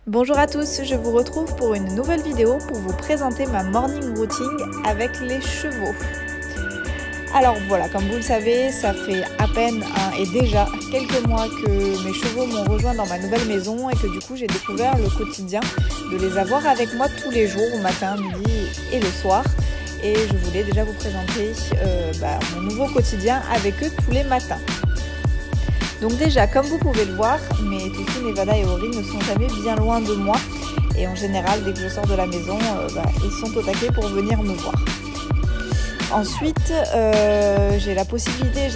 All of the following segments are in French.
Bonjour à tous, je vous retrouve pour une nouvelle vidéo pour vous présenter ma morning routine avec les chevaux. Alors voilà, comme vous le savez, ça fait à peine et déjà quelques mois que mes chevaux m'ont rejoint dans ma nouvelle maison et que du coup j'ai découvert le quotidien de les avoir avec moi tous les jours, au matin, midi et le soir. Et je voulais déjà vous présenter mon nouveau quotidien avec eux tous les matins. Donc déjà, comme vous pouvez le voir, mes Tutu, Nevada et Ori ne sont jamais bien loin de moi. Et en général, dès que je sors de la maison, ils sont au taquet pour venir me voir. Ensuite, j'ai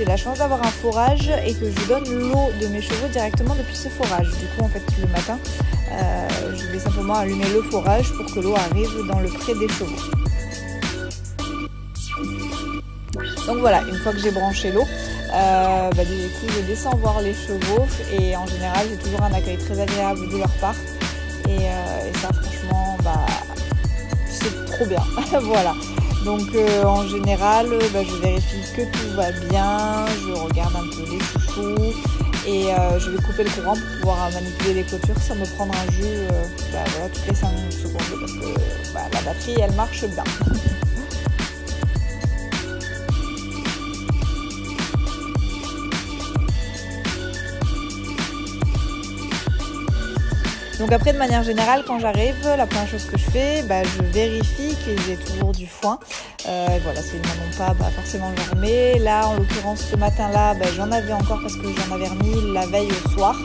la chance d'avoir un forage et que je donne l'eau de mes chevaux directement depuis ce forage. Du coup, en fait, le matin, je vais simplement allumer le forage pour que l'eau arrive dans le pré des chevaux. Donc voilà, une fois que j'ai branché l'eau, du coup je descends voir les chevaux et en général j'ai toujours un accueil très agréable de leur part et ça franchement c'est trop bien. Voilà, donc en général je vérifie que tout va bien, je regarde un peu les chouchous et je vais couper le courant pour pouvoir manipuler les clôtures sans me prendre un jus toutes les 5 secondes parce que la batterie elle marche bien. Donc après, de manière générale, quand j'arrive, la première chose que je fais, je vérifie qu'ils aient toujours du foin. Voilà, s'ils n'en ont pas, forcément j'en remets. Là, en l'occurrence, ce matin-là, j'en avais encore parce que j'en avais remis la veille au soir.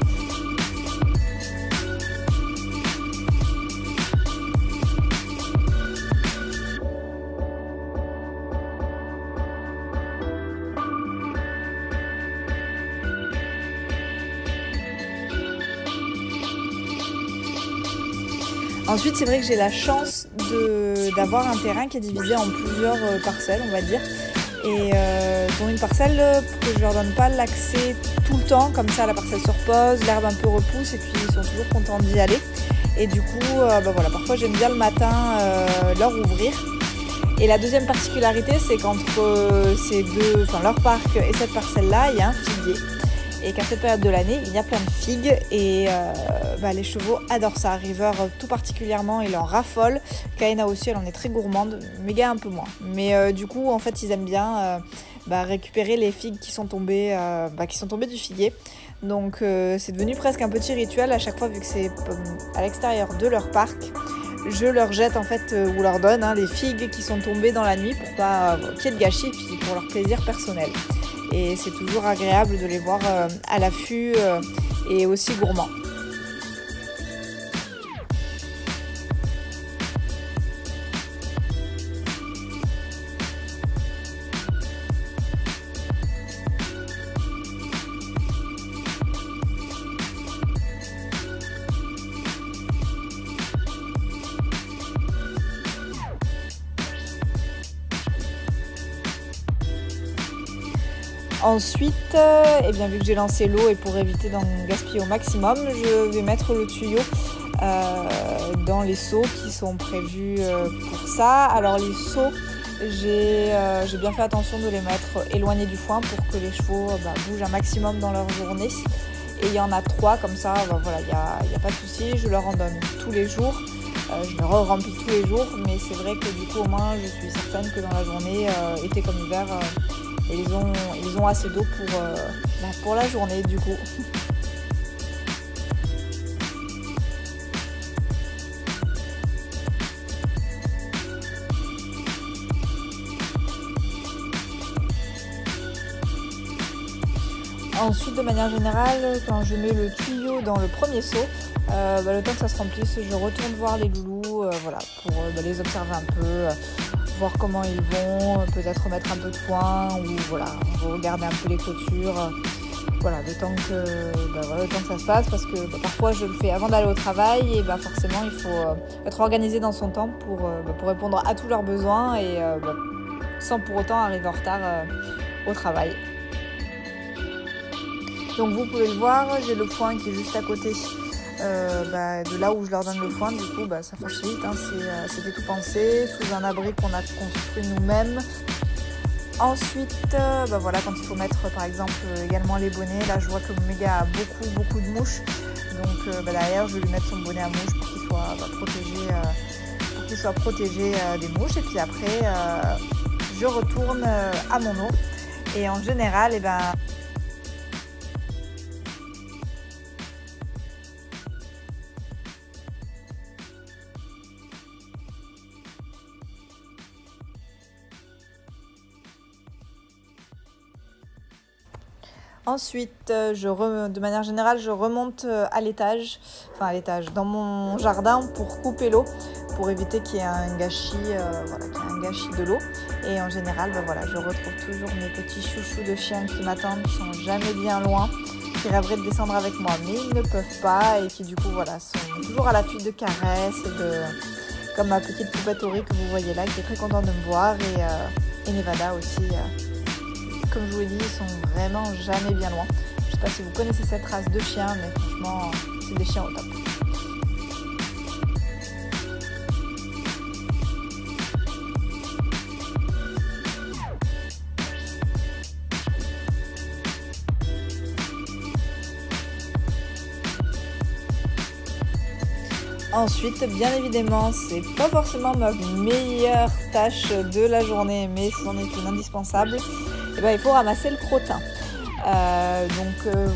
Ensuite, c'est vrai que j'ai la chance d'avoir un terrain qui est divisé en plusieurs parcelles, on va dire. Et dont une parcelle que je leur donne pas l'accès tout le temps, comme ça la parcelle se repose, l'herbe un peu repousse et puis ils sont toujours contents d'y aller. Et du coup, parfois j'aime bien le matin leur ouvrir. Et la deuxième particularité, c'est qu'entre leur parc et cette parcelle-là, il y a un figuier. Et qu'à cette période de l'année, il y a plein de figues et les chevaux adorent ça. River tout particulièrement, il en raffole. Kaena aussi, elle en est très gourmande. Méga un peu moins. Mais du coup, en fait, ils aiment bien récupérer les figues qui sont tombées du figuier. Donc c'est devenu presque un petit rituel à chaque fois, vu que c'est à l'extérieur de leur parc. Je leur jette ou leur donne les figues qui sont tombées dans la nuit pour pas qu'il y ait de gâchis, puis pour leur plaisir personnel. Et c'est toujours agréable de les voir à l'affût et aussi gourmands. Ensuite, vu que j'ai lancé l'eau et pour éviter d'en gaspiller au maximum, je vais mettre le tuyau dans les seaux qui sont prévus pour ça. Alors les seaux, j'ai bien fait attention de les mettre éloignés du foin pour que les chevaux bougent un maximum dans leur journée. Et il y en a 3 comme ça, il n'y a pas de souci, je leur en donne tous les jours. Je me remplis tous les jours, mais c'est vrai que du coup au moins je suis certaine que dans la journée, été comme hiver, ils ont assez d'eau pour la journée du coup. Ensuite, de manière générale, quand je mets le tuyau dans le premier seau, le temps que ça se remplisse, je retourne voir les loulous pour les observer un peu, voir comment ils vont, peut-être remettre un peu de foin ou regarder un peu les clôtures. Le temps que ça se passe, parce que parfois je le fais avant d'aller au travail et forcément il faut être organisé dans son temps pour répondre à tous leurs besoins et sans pour autant arriver en retard au travail. Donc vous pouvez le voir, j'ai le foin qui est juste à côté de là où je leur donne le foin. Du coup ça facilite, c'était tout pensé sous un abri qu'on a construit nous-mêmes. Ensuite, voilà, quand il faut mettre par exemple également les bonnets, là je vois que Méga a beaucoup de mouches. Donc derrière je vais lui mettre son bonnet à mouches pour qu'il soit protégé des mouches. Et puis après je retourne à mon eau. Et en général, ensuite, de manière générale, je remonte à l'étage, dans mon jardin pour couper l'eau, pour éviter qu'il y ait un gâchis, de l'eau. Et en général, je retrouve toujours mes petits chouchous de chiens qui m'attendent, qui sont jamais bien loin, qui rêveraient de descendre avec moi, mais ils ne peuvent pas et qui du coup, sont toujours à l'affût de caresses comme ma petite poupette Ori que vous voyez là, qui est très contente de me voir, et Nevada aussi. Comme je vous l'ai dit, ils sont vraiment jamais bien loin. Je ne sais pas si vous connaissez cette race de chiens, mais franchement, c'est des chiens au top. Ensuite, bien évidemment, c'est pas forcément ma meilleure tâche de la journée, mais c'en est une indispensable. Il faut ramasser le crottin.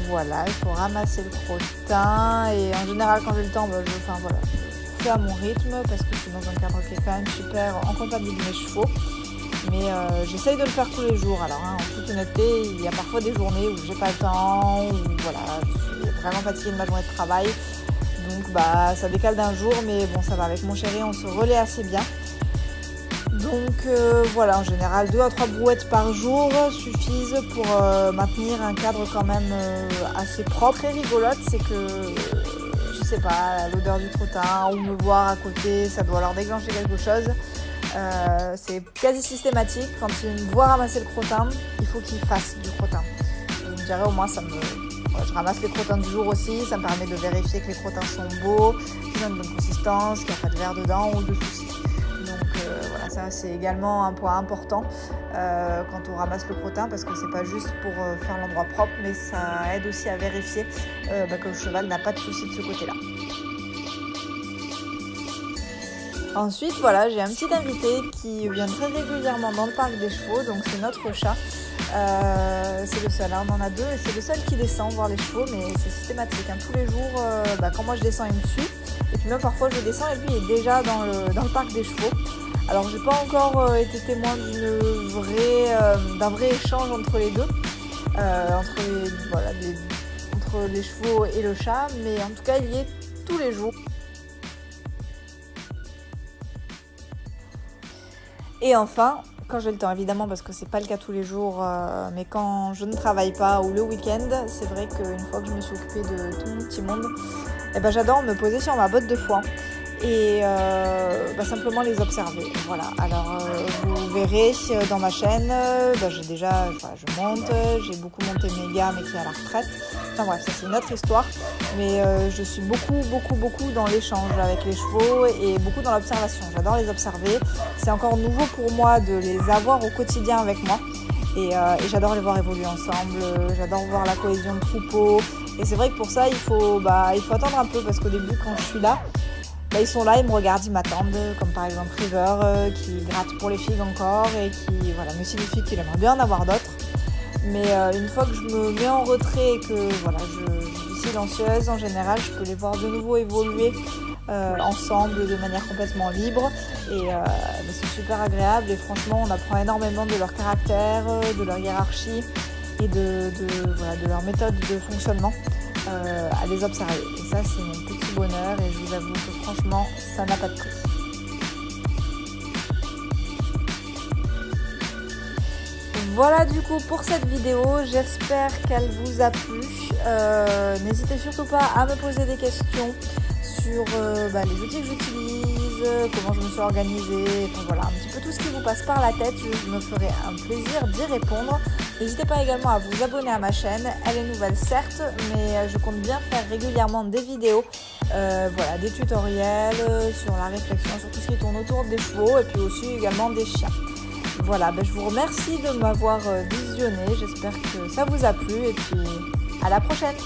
Voilà, il faut ramasser le crottin. Et en général, quand j'ai le temps, je fais à mon rythme parce que je suis dans un cadre qui est quand même super en compagnie de mes chevaux. Mais j'essaye de le faire tous les jours. Alors, en toute honnêteté, il y a parfois des journées où j'ai pas le temps, où je suis vraiment fatiguée de ma journée de travail. Donc ça décale d'un jour, mais bon, ça va, avec mon chéri, on se relaie assez bien. Donc en général 2 à 3 brouettes par jour suffisent pour maintenir un cadre quand même assez propre. Très rigolote, c'est que je sais pas, l'odeur du crottin ou me voir à côté, ça doit leur déclencher quelque chose. C'est quasi systématique, quand ils me voient ramasser le crottin, il faut qu'ils fassent du crottin. Vous me direz, au moins je ramasse les crottins du jour aussi, ça me permet de vérifier que les crottins sont beaux, qu'ils ont une bonne consistance, qu'il n'y a pas de verre dedans ou de soucis. Ça c'est également un point important quand on ramasse le crottin, parce que c'est pas juste pour faire l'endroit propre, mais ça aide aussi à vérifier que le cheval n'a pas de soucis de ce côté-là. Ensuite, j'ai un petit invité qui vient très régulièrement dans le parc des chevaux, donc c'est notre chat. C'est le seul, on en a 2 et c'est le seul qui descend voir les chevaux, mais c'est systématique. Tous les jours, quand moi je descends, il me suit. Et puis même parfois je descends et lui il est déjà dans le parc des chevaux. Alors j'ai pas encore été témoin d'un vrai échange entre les deux, entre les chevaux et le chat, mais en tout cas il y est tous les jours. Et enfin, quand j'ai le temps évidemment, parce que c'est pas le cas tous les jours, mais quand je ne travaille pas ou le week-end, c'est vrai qu'une fois que je me suis occupée de tout mon petit monde, j'adore me poser sur ma botte de foin et simplement les observer. Voilà, alors vous verrez dans ma chaîne, je monte, j'ai beaucoup monté Méga mais qui est à la retraite. Enfin bref, ça c'est une autre histoire, mais je suis beaucoup dans l'échange avec les chevaux et beaucoup dans l'observation. J'adore les observer, c'est encore nouveau pour moi de les avoir au quotidien avec moi et j'adore les voir évoluer ensemble, j'adore voir la cohésion de troupeau. Et c'est vrai que pour ça il faut attendre un peu, parce qu'au début quand je suis là, ils sont là, ils me regardent, ils m'attendent, comme par exemple River qui gratte pour les figues encore et qui me signifie qu'il aimerait bien en avoir d'autres. Mais une fois que je me mets en retrait et que je suis silencieuse, en général je peux les voir de nouveau évoluer ensemble de manière complètement libre et c'est super agréable et franchement on apprend énormément de leur caractère, de leur hiérarchie et de leur méthode de fonctionnement à les observer. Et ça c'est mon petit bonheur et je vous avoue que franchement ça n'a pas de prix. Voilà du coup pour cette vidéo, j'espère qu'elle vous a plu. N'hésitez surtout pas à me poser des questions sur les outils que j'utilise, comment je me suis organisée, un petit peu tout ce qui vous passe par la tête, je me ferai un plaisir d'y répondre. N'hésitez pas également à vous abonner à ma chaîne, elle est nouvelle certes, mais je compte bien faire régulièrement des vidéos, des tutoriels sur la réflexion, sur tout ce qui tourne autour des chevaux et puis aussi également des chiens. Voilà, je vous remercie de m'avoir visionné, j'espère que ça vous a plu et puis à la prochaine.